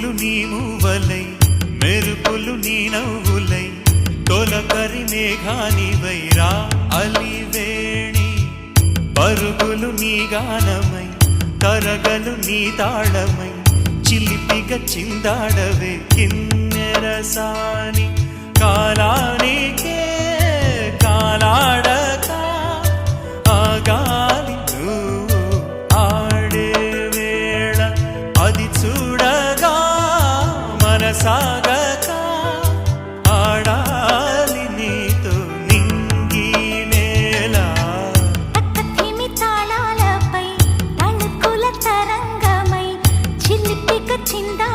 పువ్వులు నీ మూవలై మెరుపులు నీ నవ్వులై తొలకరి మేఘానివై రా అలివేణి పరుగులు నీ గానమై తరగలు నీ తాళమై చిలిపిగా చిందాడవే కిన్నెరసాని కాలానికే కాలాడక ఆగాలి నువ్వు ఆడే వేళ అది చూడగా మనసాగక ఆడాలి నీతో నింగి నేల తక్కతిమి తాళాలపై తళుకుల తరంగమై చిలిపిక చిందా